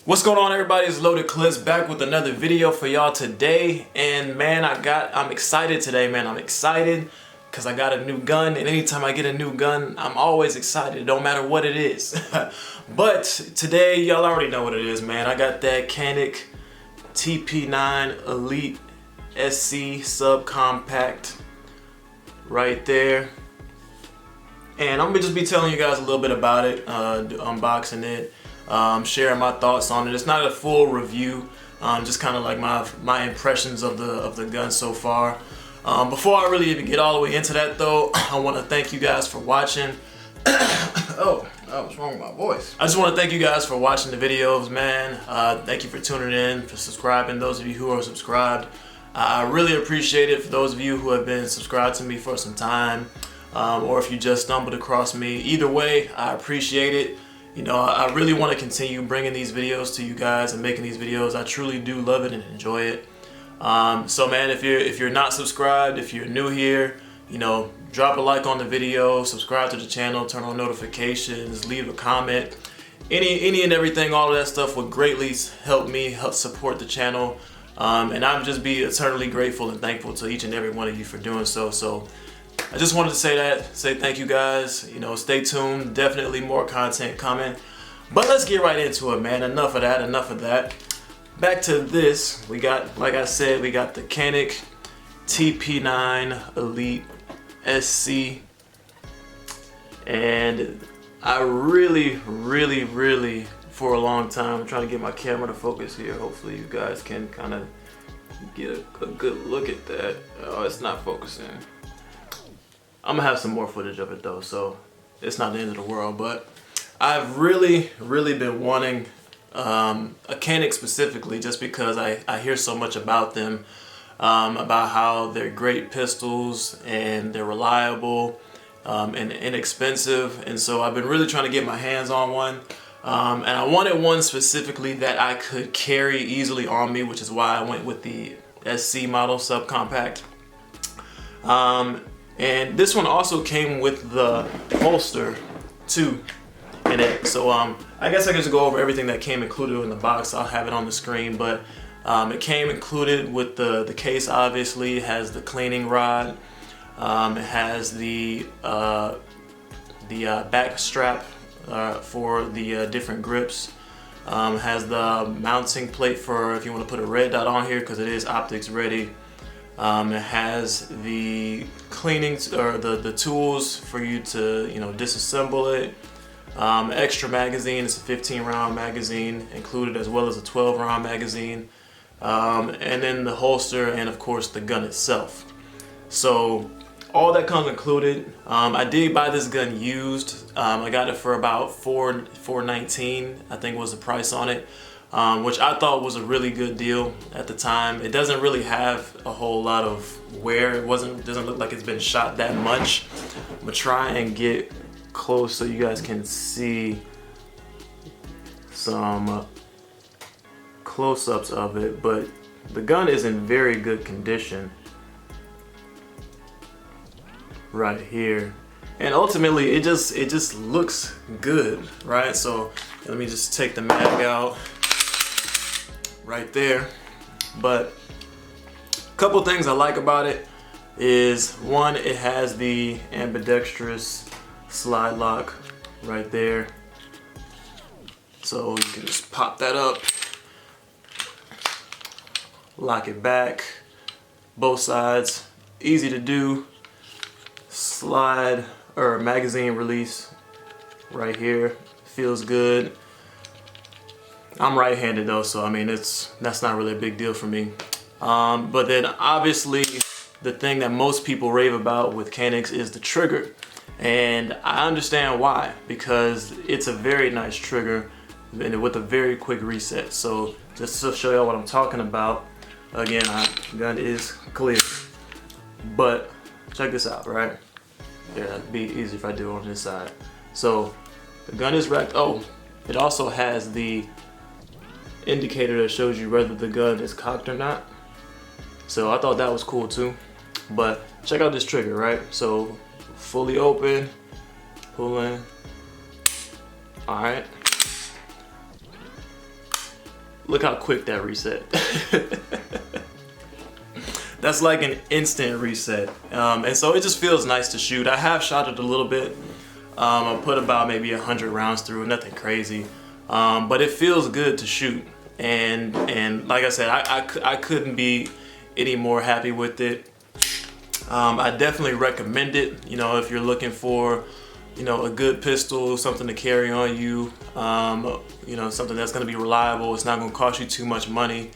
What's going on, everybody? It's Loaded Clips back with another video for y'all today. And man, I'm excited today, man. I'm excited because I got a new gun, and anytime I get a new gun, I'm always excited, no matter what it is. But today, y'all already know what it is, man. I got that Canik TP9 Elite SC subcompact right there. And I'm gonna just be telling you guys a little bit about it, unboxing it, sharing my thoughts on it. It's not a full review, just kind of like my impressions of the gun so far. Before I really even get all the way into that though, I want to thank you guys for watching. Oh, what's wrong with my voice? I just want to thank you guys for watching the videos, man. Thank you for tuning in, for subscribing, those of you who are subscribed. I really appreciate it for those of you who have been subscribed to me for some time. Or if you just stumbled across me. Either way, I appreciate it. You know, I really want to continue bringing these videos to you guys and making these videos. I truly do love it and enjoy it. So man, if you're not subscribed, if you're new here, you know, drop a like on the video, subscribe to the channel, turn on notifications, leave a comment. Any and everything, all of that stuff would greatly help support the channel. And I'm just be eternally grateful and thankful to each and every one of you for doing so. So I just wanted to say thank you guys. You know, stay tuned. Definitely more content coming. But let's get right into it, man. Enough of that. Back to this. We got, like I said, we got the Canik TP9 Elite SC. And I really, for a long time, I'm trying to get my camera to focus here. Hopefully you guys can kind of get a good look at that. Oh, it's not focusing. I'm gonna have some more footage of it though, so it's not the end of the world. But I've really been wanting a Canik specifically, just because I hear so much about them, about how they're great pistols and they're reliable and inexpensive. And so I've been really trying to get my hands on one. And I wanted one specifically that I could carry easily on me, which is why I went with the SC model subcompact. And this one also came with the holster too in it. So I guess I can just go over everything that came included in the box. I'll have it on the screen, but it came included with the case. Obviously, it has the cleaning rod. It has the back strap for the different grips. It has the mounting plate for if you want to put a red dot on here, because it is optics ready. It has the cleaning or the tools for you to, you know, disassemble it. Extra magazine. It's a 15-round magazine included, as well as a 12-round magazine. And then the holster, and of course the gun itself. So all that comes included. I did buy this gun used. I got it for about $419, I think was the price on it. Which I thought was a really good deal at the time. It doesn't really have a whole lot of wear. It doesn't look like it's been shot that much. I'm gonna try and get close so you guys can see some close-ups of it. But the gun is in very good condition right here. And ultimately, it just looks good, right? So let me just take the mag out. Right there. But a couple things I like about it is, one, it has the ambidextrous slide lock right there, so you can just pop that up, lock it back, both sides, easy to do. Slide or magazine release right here, feels good. I'm right-handed though, so I mean that's not really a big deal for me. But then obviously the thing that most people rave about with Caniks is the trigger, and I understand why, because it's a very nice trigger and with a very quick reset. So just to show y'all what I'm talking about, again, the gun is clear, but check this out, right? Yeah, it'd be easy if I do it on this side. So the gun is racked. Oh, it also has the indicator that shows you whether the gun is cocked or not. So I thought that was cool too. But check out this trigger, right? So fully open, pull in. All right. Look how quick that reset. That's like an instant reset. And so it just feels nice to shoot. I have shot it a little bit. I put about maybe 100 rounds through, nothing crazy. But it feels good to shoot. And like I said, I couldn't be any more happy with it. I definitely recommend it, you know, if you're looking for, you know, a good pistol, something to carry on you, you know, something that's going to be reliable. It's not going to cost you too much money.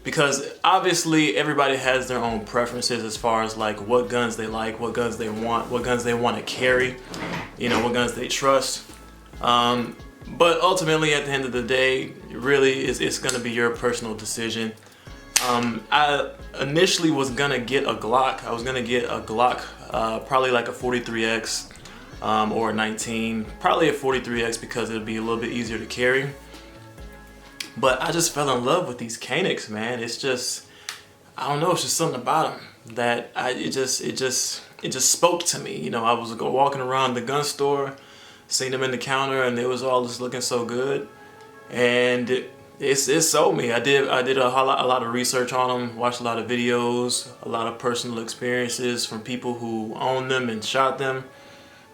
Because obviously everybody has their own preferences as far as like what guns they like, what guns they want to carry, you know, what guns they trust. But ultimately at the end of the day, really it's going to be your personal decision. I initially was gonna get a Glock. I was gonna get a Glock, probably like a 43X or a 19, probably a 43X because it'd be a little bit easier to carry. But I just fell in love with these Caniks, man. It's just, I don't know, it's just something about them that it just spoke to me. You know, I was walking around the gun store, seen them in the counter, and they was all just looking so good, and it sold me. I did a lot of research on them, watched a lot of videos, a lot of personal experiences from people who own them and shot them,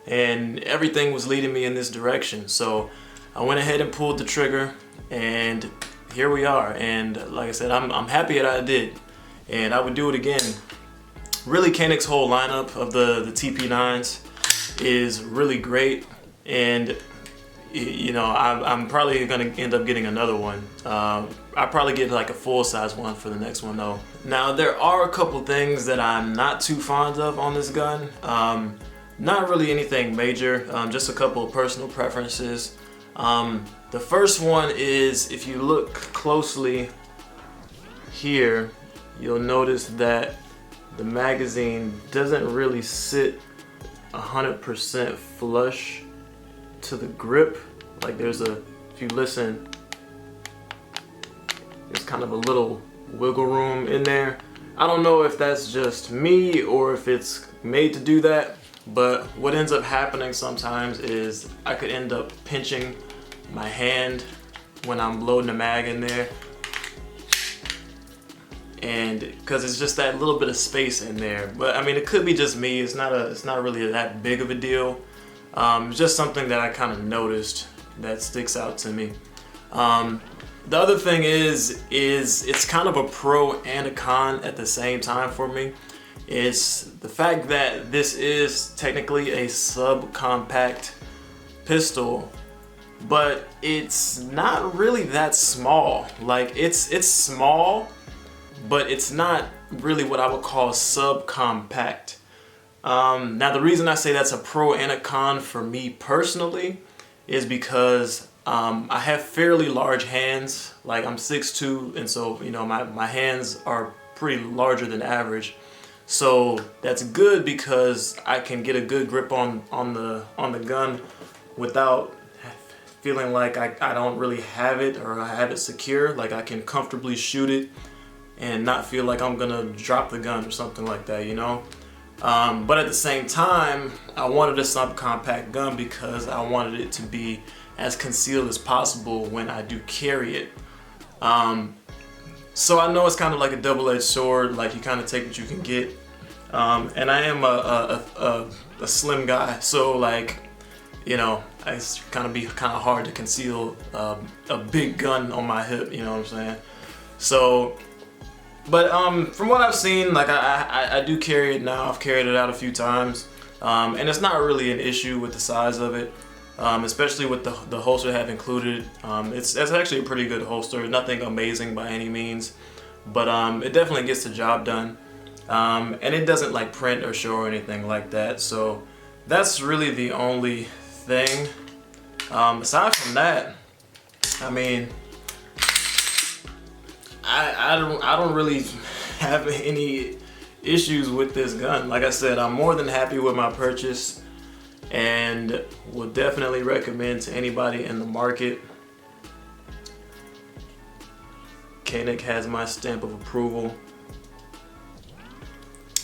and everything was leading me in this direction. So I went ahead and pulled the trigger, and here we are. And like I said, I'm happy that I did, and I would do it again. Really, Canik's whole lineup of the TP9s is really great, and you know, I'm probably gonna end up getting another one. I'll probably get like a full-size one for the next one though. Now there are a couple things that I'm not too fond of on this gun. Not really anything major, just a couple of personal preferences. The first one is, if you look closely here, you'll notice that the magazine doesn't really sit 100% flush to the grip. Like if you listen, there's kind of a little wiggle room in there. I don't know if that's just me or if it's made to do that, but what ends up happening sometimes is I could end up pinching my hand when I'm loading the mag in there, and because it's just that little bit of space in there. But I mean, it could be just me. It's not really that big of a deal. Just something that I kind of noticed that sticks out to me. The other thing is it's kind of a pro and a con at the same time for me. It's the fact that this is technically a subcompact pistol, but it's not really that small. Like it's small, but it's not really what I would call subcompact. Now the reason I say that's a pro and a con for me personally is because I have fairly large hands. Like I'm 6'2", and so you know my hands are pretty larger than average. So that's good because I can get a good grip on the gun without feeling like I don't really have it, or I have it secure. Like I can comfortably shoot it and not feel like I'm gonna drop the gun or something like that, you know. But at the same time, I wanted a subcompact gun because I wanted it to be as concealed as possible when I do carry it. So I know it's kind of like a double-edged sword, like you kind of take what you can get. And I am a slim guy, so like, you know, it's kind of hard to conceal a big gun on my hip, you know what I'm saying? So, but from what I've seen, like I do carry it now. I've carried it out a few times, and it's not really an issue with the size of it, especially with the holster I have included. It's actually a pretty good holster, nothing amazing by any means, but it definitely gets the job done, and it doesn't like print or show or anything like that. So that's really the only thing. Aside from that, I mean, I don't really have any issues with this gun. Like I said, I'm more than happy with my purchase and would definitely recommend to anybody in the market. Canik has my stamp of approval.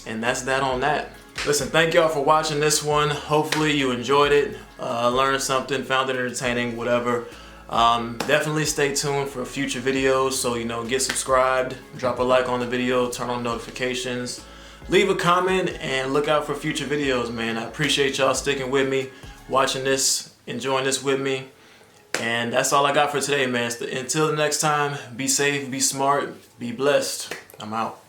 And that's that on that. Listen, thank y'all for watching this one. Hopefully you enjoyed it, learned something, found it entertaining, whatever. Definitely stay tuned for future videos. So, you know, get subscribed, drop a like on the video, turn on notifications, leave a comment, and look out for future videos, man. I appreciate y'all sticking with me, watching this, enjoying this with me. And that's all I got for today, man. Until the next time, be safe, be smart, be blessed. I'm out.